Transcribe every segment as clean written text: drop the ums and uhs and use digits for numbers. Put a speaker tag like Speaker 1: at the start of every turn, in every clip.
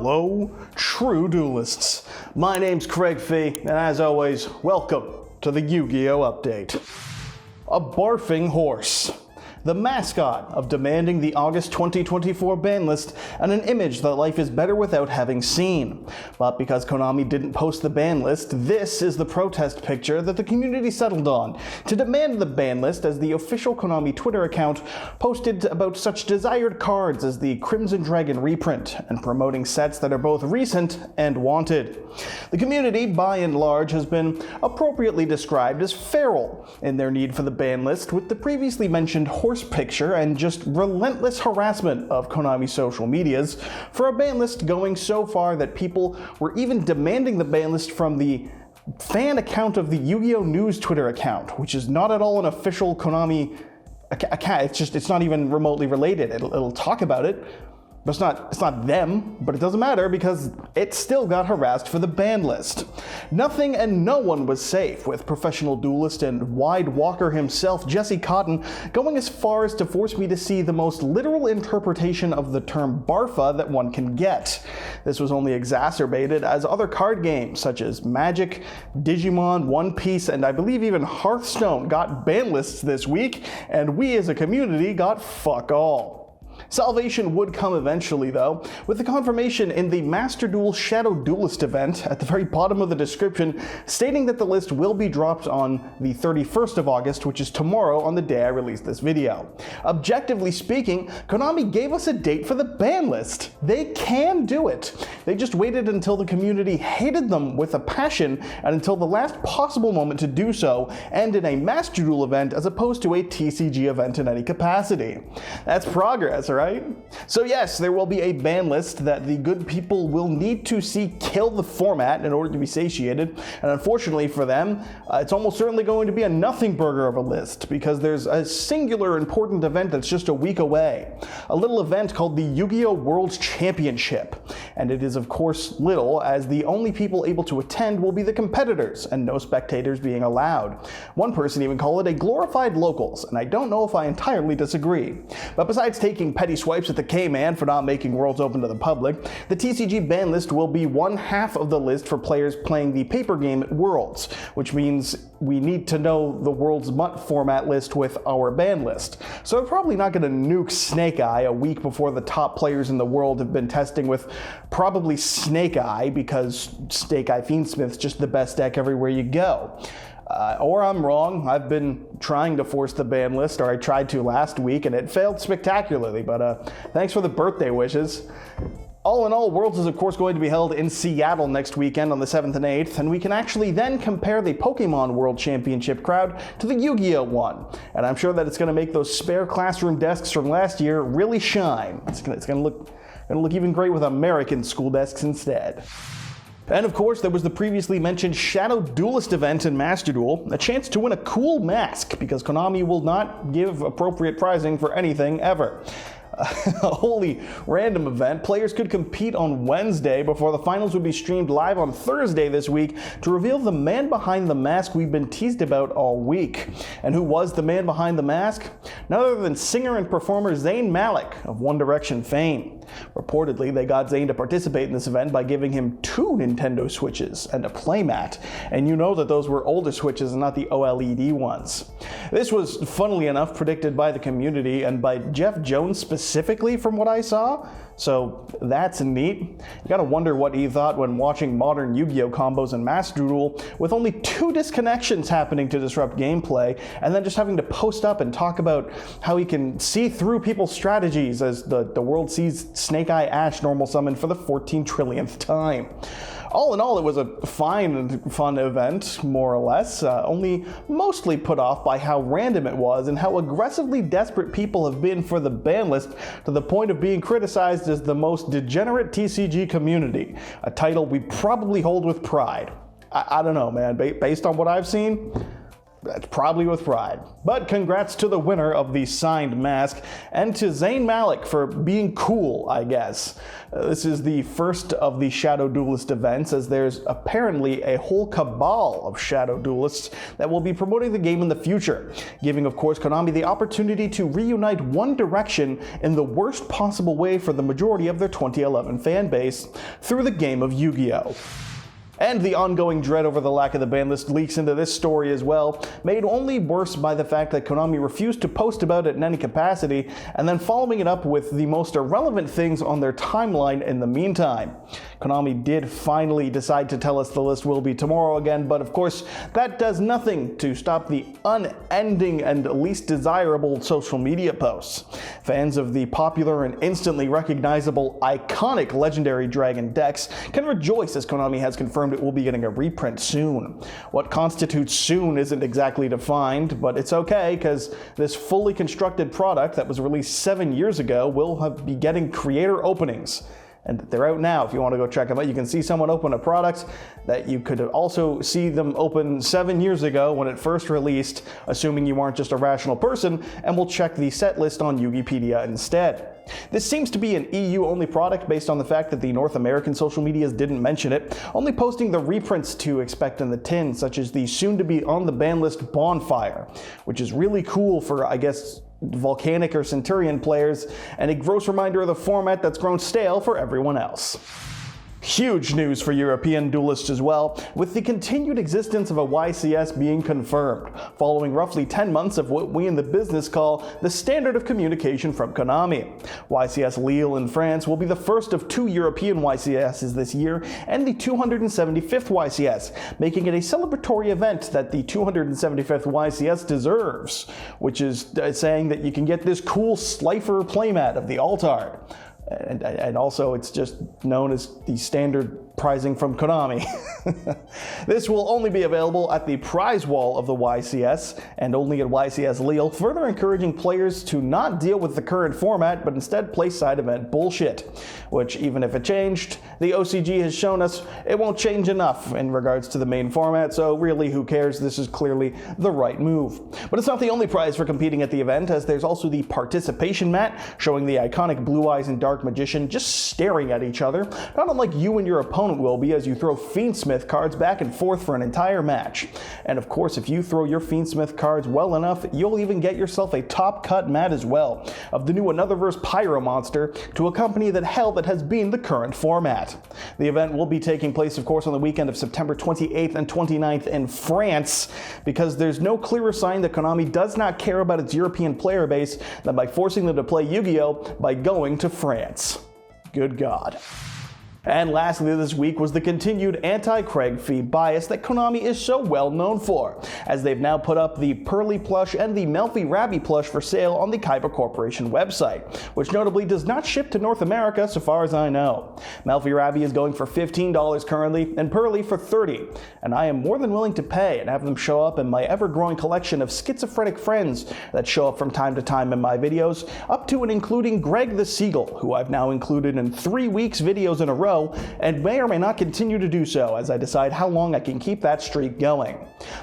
Speaker 1: Hello, true duelists. My name's Craig Fee, and as always, welcome to the Yu-Gi-Oh! Update. A barfing horse. The mascot of demanding the August 2024 ban list, and an image that life is better without having seen. But because Konami didn't post the ban list, this is the protest picture that the community settled on to demand the ban list, as the official Konami Twitter account posted about such desired cards as the Crimson Dragon reprint and promoting sets that are both recent and wanted. The community, by and large, has been appropriately described as feral in their need for the ban list, with the previously mentioned horse picture and just relentless harassment of Konami social medias for a ban list going so far that people were even demanding the ban list from the fan account of the Yu-Gi-Oh! News Twitter account, which is not at all an official Konami account. It's not even remotely related. It'll talk about it, but it's not them, but it doesn't matter because it still got harassed for the ban list. Nothing and no one was safe, with professional duelist and wide walker himself, Jesse Cotton, going as far as to force me to see the most literal interpretation of the term barfa that one can get. This was only exacerbated as other card games such as Magic, Digimon, One Piece, and I believe even Hearthstone got ban lists this week, and we as a community got fuck all. Salvation would come eventually, though, with the confirmation in the Master Duel Shadow Duelist event at the very bottom of the description, stating that the list will be dropped on the 31st of August, which is tomorrow on the day I release this video. Objectively speaking, Konami gave us a date for the ban list. They can do it. They just waited until the community hated them with a passion and until the last possible moment to do so, and in a Master Duel event as opposed to a TCG event in any capacity. That's progress, right? So yes, there will be a ban list that the good people will need to see kill the format in order to be satiated, and unfortunately for them, it's almost certainly going to be a nothing burger of a list, because there's a singular important event that's just a week away. A little event called the Yu-Gi-Oh! World Championship, and it is of course little, as the only people able to attend will be the competitors, and no spectators being allowed. One person even called it a glorified locals, and I don't know if I entirely disagree. But besides taking petty swipes at the K-Man for not making Worlds open to the public, the TCG ban list will be one half of the list for players playing the paper game at Worlds, which means we need to know the Worlds MUT format list with our ban list. So we're probably not going to nuke Snake Eye a week before the top players in the world have been testing with probably Snake Eye, because Snake Eye Fiendsmith's just the best deck everywhere you go. Or I'm wrong. I've been trying to force the ban list, or I tried to last week, and it failed spectacularly, but thanks for the birthday wishes. All in all, Worlds is of course going to be held in Seattle next weekend on the 7th and 8th, and we can actually then compare the Pokemon World Championship crowd to the Yu-Gi-Oh! One. And I'm sure that it's going to make those spare classroom desks from last year really shine. It's going to look even great with American school desks instead. And of course, there was the previously mentioned Shadow Duelist event in Master Duel, a chance to win a cool mask, because Konami will not give appropriate prizing for anything ever. A wholly random event. Players could compete on Wednesday before the finals would be streamed live on Thursday this week to reveal the man behind the mask we've been teased about all week. And who was the man behind the mask? None other than singer and performer Zayn Malik of One Direction fame. Reportedly, they got Zayn to participate in this event by giving him 2 Nintendo Switches and a playmat, and you know that those were older Switches and not the OLED ones. This was, funnily enough, predicted by the community and by Jeff Jones specifically from what I saw, so that's neat. You gotta wonder what he thought when watching modern Yu-Gi-Oh! Combos in Master Duel with only 2 disconnections happening to disrupt gameplay, and then just having to post up and talk about how he can see through people's strategies as the world sees Snake Eye Ash normal summon for the 14 trillionth time. All in all, it was a fine and fun event, more or less, only mostly put off by how random it was and how aggressively desperate people have been for the ban list, to the point of being criticized as the most degenerate TCG community, a title we probably hold with pride. I don't know, man. Based on what I've seen, That's probably with pride. But congrats to the winner of the signed mask, and to Zayn Malik for being cool, I guess. This is the first of the Shadow Duelist events, as there's apparently a whole cabal of Shadow Duelists that will be promoting the game in the future, giving, of course, Konami the opportunity to reunite One Direction in the worst possible way for the majority of their 2011 fan base through the game of Yu-Gi-Oh! And the ongoing dread over the lack of the ban list leaks into this story as well, made only worse by the fact that Konami refused to post about it in any capacity, and then following it up with the most irrelevant things on their timeline in the meantime. Konami did finally decide to tell us the list will be tomorrow again, but of course that does nothing to stop the unending and least desirable social media posts. Fans of the popular and instantly recognizable iconic legendary Dragon decks can rejoice, as Konami has confirmed it will be getting a reprint soon. What constitutes soon isn't exactly defined, but it's okay, because this fully constructed product that was released 7 years ago will be getting creator openings. And they're out now. If you want to go check them out, you can see someone open a product that you could also see them open 7 years ago when it first released, assuming you aren't just a rational person, and we'll check the set list on Yugipedia instead. This seems to be an EU-only product based on the fact that the North American social medias didn't mention it, only posting the reprints to expect in the tin, such as the soon-to-be on the ban list Bonfire, which is really cool for, I guess, Volcanic or Centurion players, and a gross reminder of the format that's grown stale for everyone else. Huge news for European duelists as well, with the continued existence of a YCS being confirmed, following roughly 10 months of what we in the business call the standard of communication from Konami. YCS Lille in France will be the first of 2 European YCSs this year, and the 275th YCS, making it a celebratory event that the 275th YCS deserves, which is saying that you can get this cool Slifer playmat of the Altard. And also it's just known as the standard prizing from Konami. This will only be available at the prize wall of the YCS, and only at YCS Lille, further encouraging players to not deal with the current format, but instead play side event bullshit, which, even if it changed, the OCG has shown us it won't change enough in regards to the main format, so really who cares? This is clearly the right move. But it's not the only prize for competing at the event, as there's also the participation mat, showing the iconic Blue Eyes and Dark Magician just staring at each other, not unlike you and your opponent will be as you throw Fiendsmith cards back and forth for an entire match. And of course, if you throw your Fiendsmith cards well enough, you'll even get yourself a top cut mat as well, of the new Anotherverse Pyro Monster, to accompany that hell that has been the current format. The event will be taking place, of course, on the weekend of September 28th and 29th in France, because there's no clearer sign that Konami does not care about its European player base than by forcing them to play Yu-Gi-Oh! By going to France. Good God. And lastly this week was the continued anti-Craig fee bias that Konami is so well known for, as they've now put up the Pearly plush and the Melfi Rabby plush for sale on the Kaiba Corporation website, which notably does not ship to North America so far as I know. Melfi Rabby is going for $15 currently, and Pearly for $30, and I am more than willing to pay and have them show up in my ever-growing collection of schizophrenic friends that show up from time to time in my videos, up to and including Greg the Seagull, who I've now included in 3 weeks videos in a row, and may or may not continue to do so as I decide how long I can keep that streak going.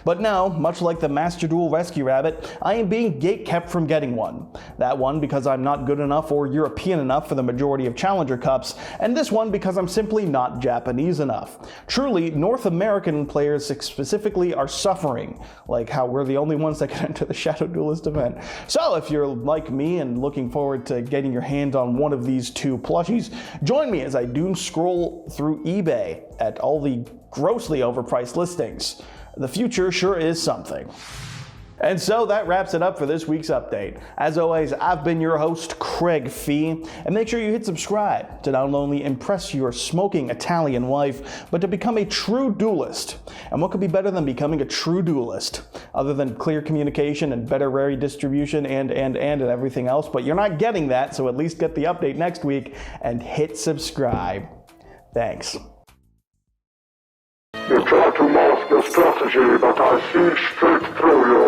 Speaker 1: But now, much like the Master Duel Rescue Rabbit, I am being gate-kept from getting one. That one because I'm not good enough or European enough for the majority of Challenger Cups, and this one because I'm simply not Japanese enough. Truly, North American players specifically are suffering, like how we're the only ones that can enter the Shadow Duelist event. So if you're like me and looking forward to getting your hand on one of these 2 plushies, join me as I doom scroll through eBay at all the grossly overpriced listings. The future sure is something. And so that wraps it up for this week's update. As always, I've been your host, Craig Fee, and make sure you hit subscribe to not only impress your smoking Italian wife, but to become a true duelist. And what could be better than becoming a true duelist? Other than clear communication and better rare distribution and everything else, but you're not getting that, so at least get the update next week and hit subscribe. Thanks.
Speaker 2: You try to mask your strategy, but I see straight through you.